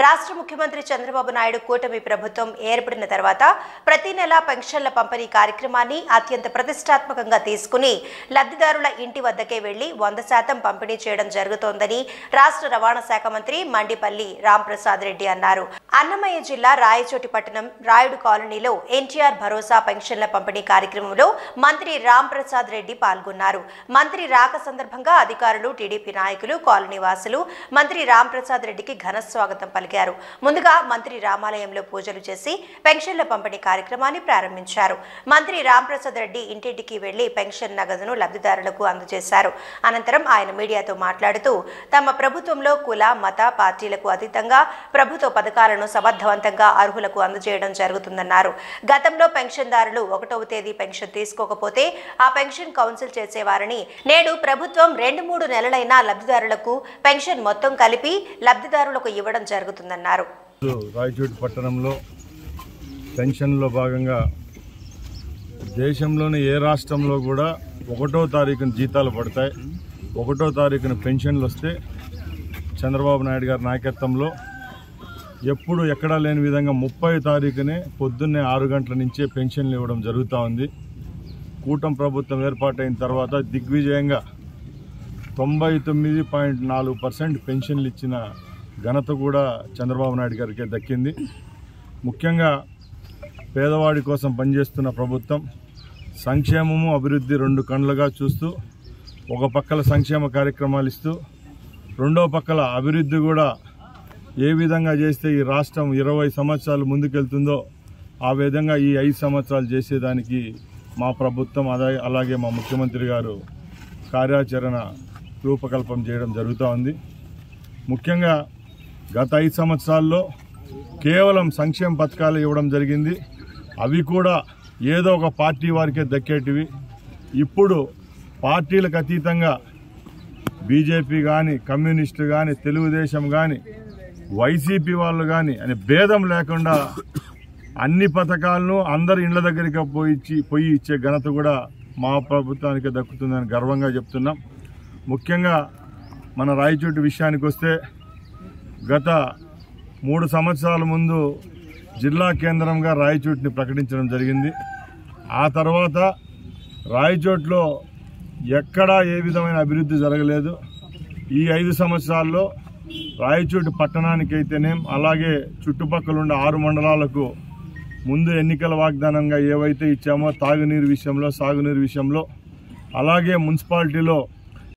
రాష్ట్ర ముఖ్యమంత్రి చంద్రబాబు నాయుడు కూటమి ప్రభుత్వం ఏర్పడిన తర్వాత ప్రతి నెల పెన్షన్ల పంపిణీ కార్యక్రమాన్ని అత్యంత ప్రతిష్టాత్మకంగా తీసుకుని లబ్ధిదారుల ఇంటి వద్దకే వెళ్లి 100% పంపిణీ చేయడం జరుగుతోందని రాష్ట్ర రవాణా శాఖ మంత్రి మండిపల్లి రాంప్రసాద్ రెడ్డి అన్నారు. అన్నమయ్య జిల్లా రాయచోటి పట్టణం రాయుడు కాలనీలో ఎన్టీఆర్ భరోసా పెన్షన్ల పంపిణీ కార్యక్రమంలో మంత్రి రాంప్రసాద్ రెడ్డి పాల్గొన్నారు. మంత్రి రాక సందర్భంగా అధికారులు, టీడీపీ నాయకులు, కాలనీ వాసులు మంత్రి రాంప్రసాద్ రెడ్డికి ఘన స్వాగతం పలికారు. ముందుగా మంత్రి రామాలయంలో పూజలు చేసి పెన్షన్ల పంపిణీ కార్యక్రమాన్ని ప్రారంభించారు. మంత్రి రాంప్రసాద్ రెడ్డి ఇంటింటికి వెళ్లి పెన్షన్ నగదును లబ్ధిదారులకు అందజేశారు. అనంతరం ఆయన మీడియాతో మాట్లాడుతూ తమ ప్రభుత్వంలో కుల, మత పార్టీలకు అతీతంగా ప్రభుత్వ పథకాలను సమర్థవంతంగా అర్హులకు అందజేయడం జరుగుతుందన్నారు. గతంలో పెన్షన్దారులు 1వ తేదీ పెన్షన్ తీసుకోకపోతే ఆ పెన్షన్ కౌన్సిల్ చేసేవారని, నేడు ప్రభుత్వం 2-3 నెలలైనా లబ్ధిదారులకు పెన్షన్ మొత్తం కలిపి లబ్ధిదారులకు ఇవ్వడం జరుగుతుందన్నారు. రాయచోటి పట్టణంలో పెన్షన్లో భాగంగా దేశంలోని ఏ రాష్ట్రంలో కూడా 1వ తారీఖున జీతాలు పడతాయి, 1వ తారీఖున పెన్షన్లు వస్తే చంద్రబాబు నాయుడు గారి నాయకత్వంలో ఎప్పుడు ఎక్కడా లేని విధంగా 30వ తారీఖునే పొద్దున్నే 6 గంటల నుంచే పెన్షన్లు ఇవ్వడం జరుగుతూ ఉంది. కూటమి ప్రభుత్వం ఏర్పాటైన తర్వాత దిగ్విజయంగా 99.4% పెన్షన్లు ఇచ్చిన ఘనత కూడా చంద్రబాబు నాయుడు గారికి దక్కింది. ముఖ్యంగా పేదవాడి కోసం పనిచేస్తున్న ప్రభుత్వం సంక్షేమము, అభివృద్ధి 2 కళ్ళుగా చూస్తూ ఒక పక్కల సంక్షేమ కార్యక్రమాలు ఇస్తూ రెండో పక్కల అభివృద్ధి కూడా ఏ విధంగా చేస్తే ఈ రాష్ట్రం 20 సంవత్సరాలు ముందుకెళ్తుందో ఆ విధంగా ఈ 5 సంవత్సరాలు చేసేదానికి మా ప్రభుత్వం అలాగే మా ముఖ్యమంత్రి గారు కార్యాచరణ రూపకల్పన చేయడం జరుగుతూ ఉంది. ముఖ్యంగా గత 5 సంవత్సరాల్లో కేవలం సంక్షేమ పథకాలు ఇవ్వడం జరిగింది. అవి కూడా ఏదో ఒక పార్టీ వారికే దక్కేటివి. ఇప్పుడు పార్టీలకు అతీతంగా బీజేపీ కానీ, కమ్యూనిస్టు కానీ, తెలుగుదేశం కానీ, వైసీపీ వాళ్ళు కానీ అని భేదం లేకుండా అన్ని పథకాలను అందరి ఇండ్ల దగ్గరికి పోయి ఇచ్చే ఘనత కూడా మా ప్రభుత్వానికి దక్కుతుందని గర్వంగా చెప్తున్నాం. ముఖ్యంగా మన రాయచోటి విషయానికి వస్తే గత 3 సంవత్సరాల ముందు జిల్లా కేంద్రంగా రాయచోటిని ప్రకటించడం జరిగింది. ఆ తర్వాత రాయచోటిలో ఎక్కడా ఏ విధమైన అభివృద్ధి జరగలేదు. ఈ 5 సంవత్సరాల్లో రాయచోటి పట్టణానికైతేనేం, అలాగే చుట్టుపక్కల ఉండే 6 మండలాలకు ముందు ఎన్నికల వాగ్దానంగా ఏవైతే ఇచ్చామో తాగునీరు విషయంలో, సాగునీరు విషయంలో, అలాగే మున్సిపాలిటీలో